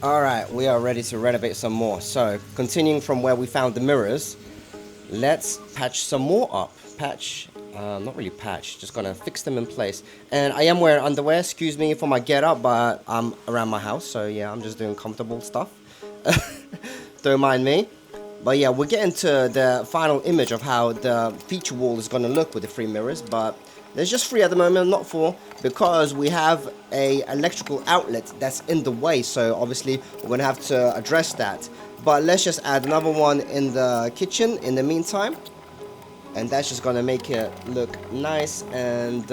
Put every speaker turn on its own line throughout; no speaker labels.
Alright, we are ready to renovate some more. So, continuing from where we found the mirrors, let's patch some more up. Not really patch, just gonna fix them in place. And I am wearing underwear, excuse me for my get up, but I'm around my house, so yeah, I'm just doing comfortable stuff. Don't mind me. But yeah, we're getting to the final image of how the feature wall is gonna look with the 3 mirrors, but there's just 3 at the moment, not 4, because we have a electrical outlet that's in the way, so obviously we're gonna have to address that. But let's just add another one in the kitchen in the meantime, and that's just gonna make it look nice and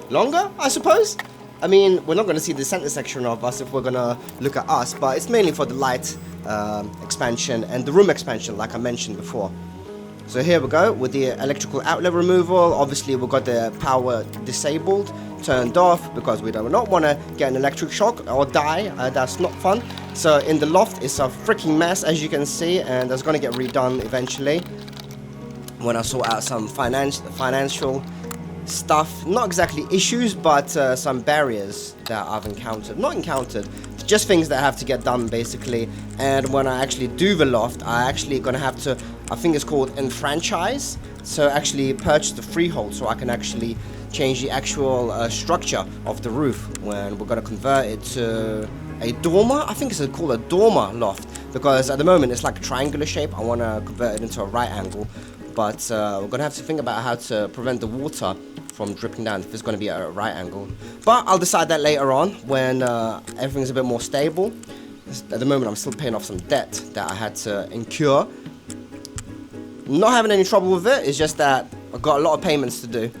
longer, I suppose. I mean, we're not gonna see the center section of us if we're gonna look at us, but it's mainly for the light expansion and the room expansion, like I mentioned before. So here we go with the electrical outlet removal. Obviously we've got the power disabled, turned off, because we do not want to get an electric shock or die. That's not fun. So in the loft it's a freaking mess, as you can see, and that's going to get redone eventually when I sort out some financial stuff. Not exactly issues, but some barriers that I've encountered. Just things that have to get done basically. And when I actually do the loft, I actually gonna have to, I think it's called enfranchise, so actually purchase the freehold so I can actually change the actual structure of the roof when we're gonna convert it to a dormer. I think it's called a dormer loft, because at the moment it's like a triangular shape. I want to convert it into a right angle, but we're gonna have to think about how to prevent the water from dripping down if it's going to be at a right angle. But I'll decide that later on when everything's a bit more stable. At the moment I'm still paying off some debt that I had to incur. Not having any trouble with it, it's just that I've got a lot of payments to do.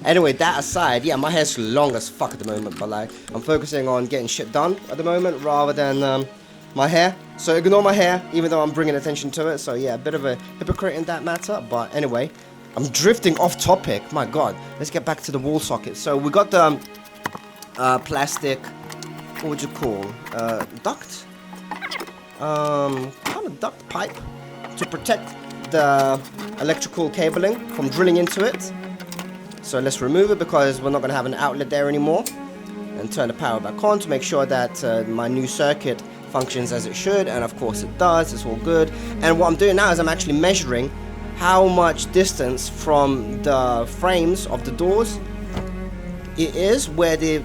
Anyway, that aside, yeah, my hair's long as fuck at the moment, but like, I'm focusing on getting shit done at the moment rather than my hair. So ignore my hair, even though I'm bringing attention to it. So yeah, a bit of a hypocrite in that matter. But anyway, I'm drifting off topic, my god. Let's get back to the wall socket. So we got the plastic, what would you call, duct? Kind of duct pipe to protect the electrical cabling from drilling into it. So let's remove it because we're not going to have an outlet there anymore. And turn the power back on to make sure that my new circuit functions as it should. And of course it does, it's all good. And what I'm doing now is I'm actually measuring how much distance from the frames of the doors it is where the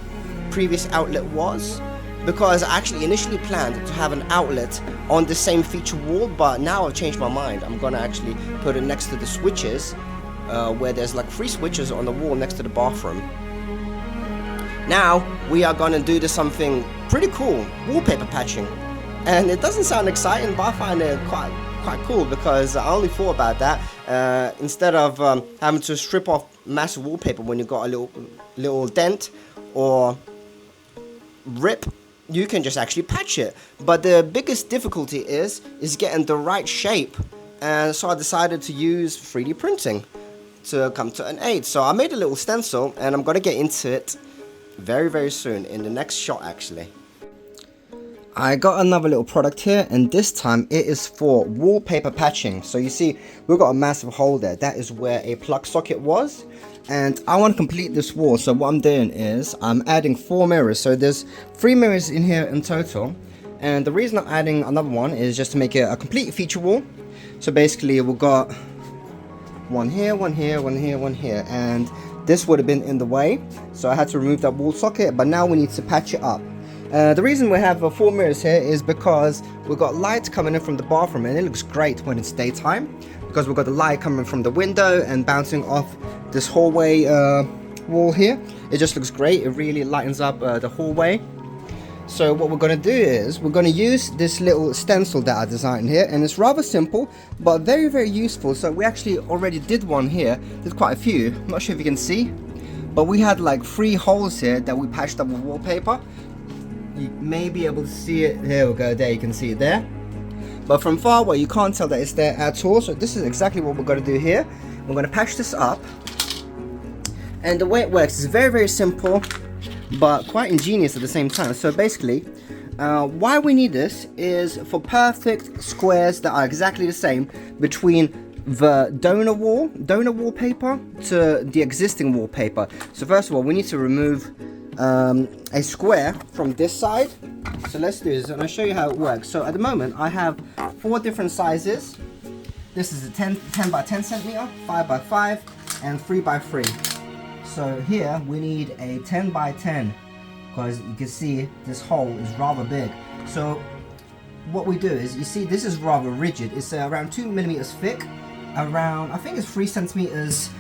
previous outlet was, because I actually initially planned to have an outlet on the same feature wall, but now I've changed my mind. I'm gonna actually put it next to the switches, where there's like 3 switches on the wall next to the bathroom. Now we are gonna do something pretty cool, wallpaper patching, and it doesn't sound exciting, but I find it quite cool, because I only thought about that instead of having to strip off massive wallpaper when you've got a little dent or rip, you can just actually patch it. But the biggest difficulty is getting the right shape, and so I decided to use 3D printing to come to an aid. So I made a little stencil, and I'm gonna get into it very soon, in the next shot actually. I got another little product here, and this time it is for wallpaper patching. So you see, we've got a massive hole there. That is where a plug socket was, and I want to complete this wall. So what I'm doing is I'm adding 4 mirrors. So there's 3 mirrors in here in total, and the reason I'm adding another one is just to make it a complete feature wall. So basically we've got one here, one here, one here, one here, and this would have been in the way, so I had to remove that wall socket, but now we need to patch it up. The reason we have 4 mirrors here is because we've got light coming in from the bathroom, and it looks great when it's daytime, because we've got the light coming from the window and bouncing off this hallway wall here. It just looks great. It really lightens up the hallway. So what we're going to do is we're going to use this little stencil that I designed here, and it's rather simple but very useful. So we actually already did one here. There's quite a few. I'm not sure if you can see, but we had like 3 holes here that we patched up with wallpaper. You may be able to see it. Here we go, there you can see it there, but from far away you can't tell that it's there at all. So this is exactly what we're going to do here. We're going to patch this up, and the way it works is very simple but quite ingenious at the same time. So basically why we need this is for perfect squares that are exactly the same between the donor wallpaper to the existing wallpaper. So first of all, we need to remove a square from this side So let's do this, and I'll show you how it works. So at the moment, I have 4 different sizes. This is a 10 by 10 centimeter, 5 by 5, and 3 by 3. So here we need a 10 by 10, because you can see this hole is rather big. So what we do is, you see this is rather rigid. It's around 2 millimeters thick, around, I think it's 3 centimeters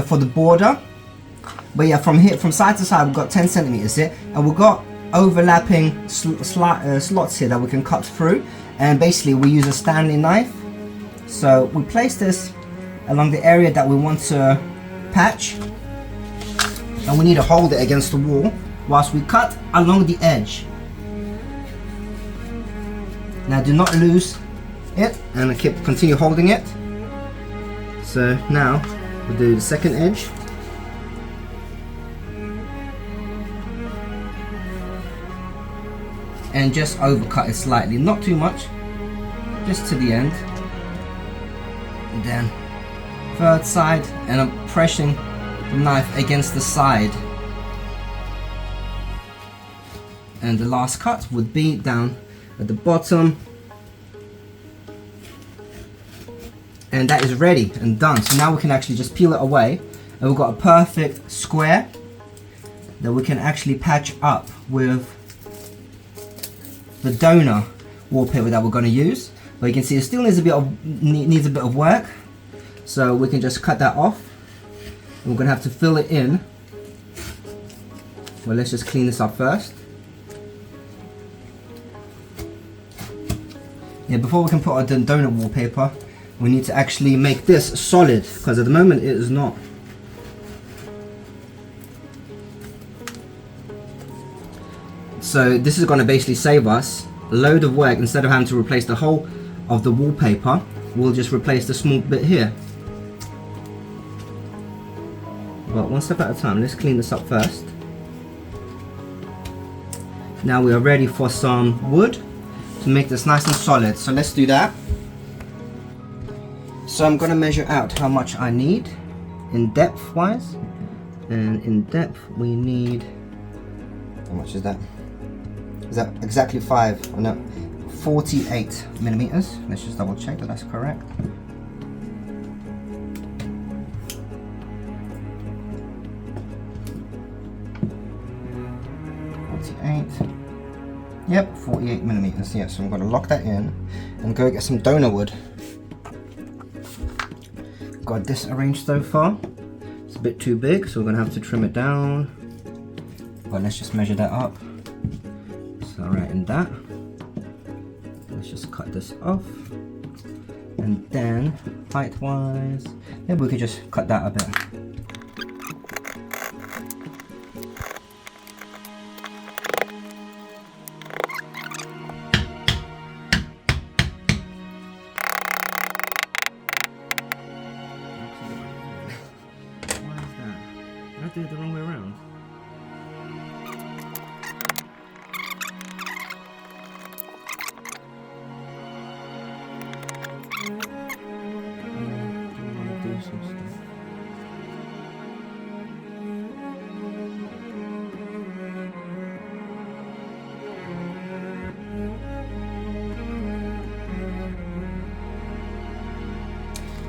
for the border. But yeah, from here, from side to side, we've got 10 centimeters here, and we've got overlapping slots here that we can cut through. And basically we use a Stanley knife. So we place this along the area that we want to patch, and we need to hold it against the wall whilst we cut along the edge. Now do not lose it, and continue holding it. So now we'll do the second edge. And just overcut it slightly, not too much, just to the end. And then third side, and I'm pressing the knife against the side. And the last cut would be down at the bottom. And that is ready and done. So now we can actually just peel it away, and we've got a perfect square that we can actually patch up with the donor wallpaper that we're going to use. But you can see it still needs a bit of work, so we can just cut that off. And we're going to have to fill it in. Well, let's just clean this up first. Yeah, before we can put our donor wallpaper, we need to actually make this solid, because at the moment it is not. So this is going to basically save us a load of work. Instead of having to replace the whole of the wallpaper, we'll just replace the small bit here. But one step at a time. Let's clean this up first. Now we are ready for some wood to make this nice and solid. So let's do that. So I'm going to measure out how much I need in depth wise. And in depth we need, how much is that? Is that exactly 5? Oh, no, 48 millimeters. Let's just double check that that's correct. Yep, 48 millimeters. Yeah, so I'm going to lock that in and go get some donor wood. Got this arranged so far. It's a bit too big, so we're going to have to trim it down. But let's just measure that up. So right in that. Let's just cut this off. And then height wise, maybe we could just cut that a bit. Why is that? Did I do it the wrong way around?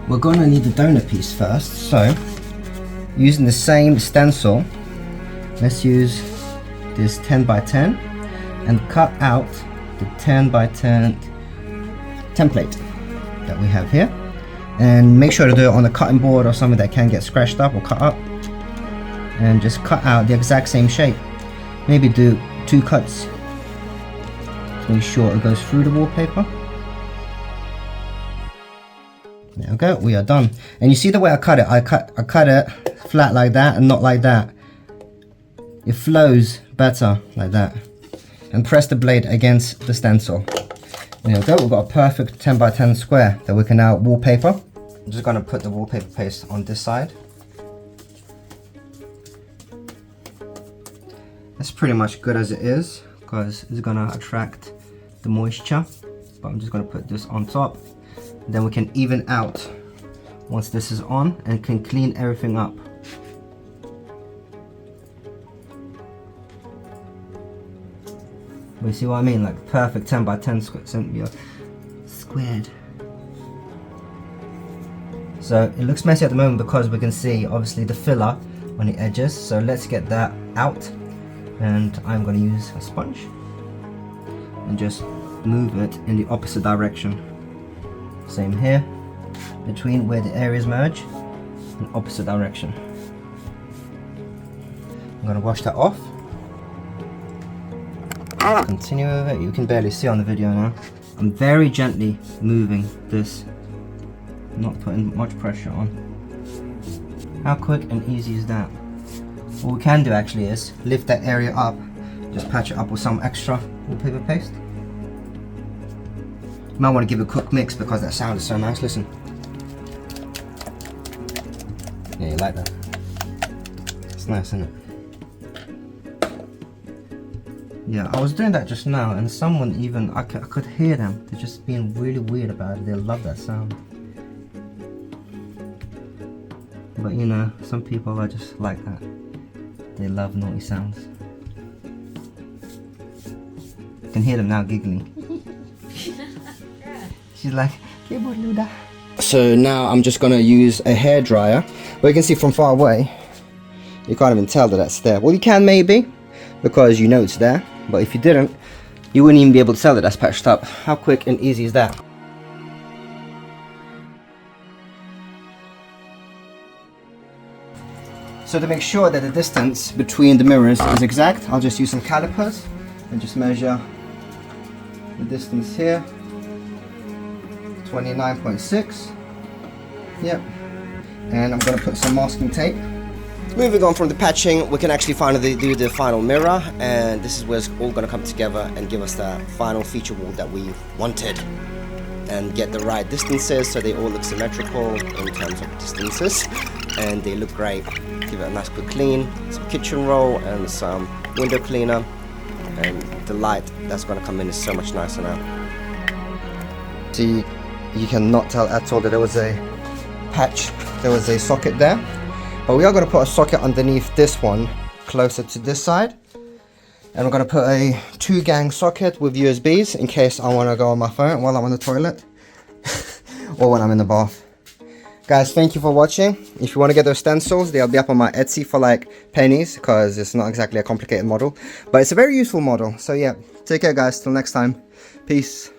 We're going to need the donor piece first, so using the same stencil, let's use this 10 by 10 and cut out the 10 by 10 template that we have here, and make sure to do it on a cutting board or something that can get scratched up or cut up, and just cut out the exact same shape. Maybe do 2 cuts to make sure it goes through the wallpaper. There we go, we are done. And you see the way I cut it? I cut it flat like that and not like that. It flows better like that. And press the blade against the stencil. There we go, we've got a perfect 10 by 10 square that we can now wallpaper. I'm just going to put the wallpaper paste on this side. That's pretty much good as it is, because it's going to attract the moisture. But I'm just going to put this on top. Then we can even out once this is on and can clean everything up. You see what I mean? Like perfect 10 by 10 centimeter squared. So it looks messy at the moment because we can see obviously the filler on the edges. So let's get that out, and I'm going to use a sponge and just move it in the opposite direction. Same here, between where the areas merge, in opposite direction. I'm going to wash that off. Continue with it. You can barely see on the video now. I'm very gently moving this, not putting much pressure on. How quick and easy is that? What we can do actually is lift that area up, just patch it up with some extra wallpaper paste. You might want to give it a quick mix because that sound is so nice. Listen. Yeah, you like that? It's nice, isn't it? Yeah, I was doing that just now, and someone even, I could hear them. They're just being really weird about it. They love that sound. But you know, some people are just like that. They love naughty sounds. You can hear them now giggling. She's like, so now I'm just gonna use a hairdryer. But you can see from far away, you can't even tell that that's there. Well, you can maybe, because you know it's there. But if you didn't, you wouldn't even be able to tell that that's patched up. How quick and easy is that? So to make sure that the distance between the mirrors is exact, I'll just use some calipers and just measure the distance here. 29.6. Yep. And I'm going to put some masking tape. Moving on from the patching, we can actually finally do the final mirror, and this is where it's all going to come together and give us that final feature wall that we wanted, and get the right distances so they all look symmetrical in terms of distances, and they look great. Give it a nice quick clean, some kitchen roll and some window cleaner, and the light that's going to come in is so much nicer now. See, you cannot tell at all that there was a patch, there was a socket there. But we are going to put a socket underneath this one, closer to this side. And we're going to put a 2-gang socket with USBs in case I want to go on my phone while I'm on the toilet. Or when I'm in the bath. Guys, thank you for watching. If you want to get those stencils, they'll be up on my Etsy for like pennies, because it's not exactly a complicated model. But it's a very useful model. So yeah, take care guys, till next time. Peace.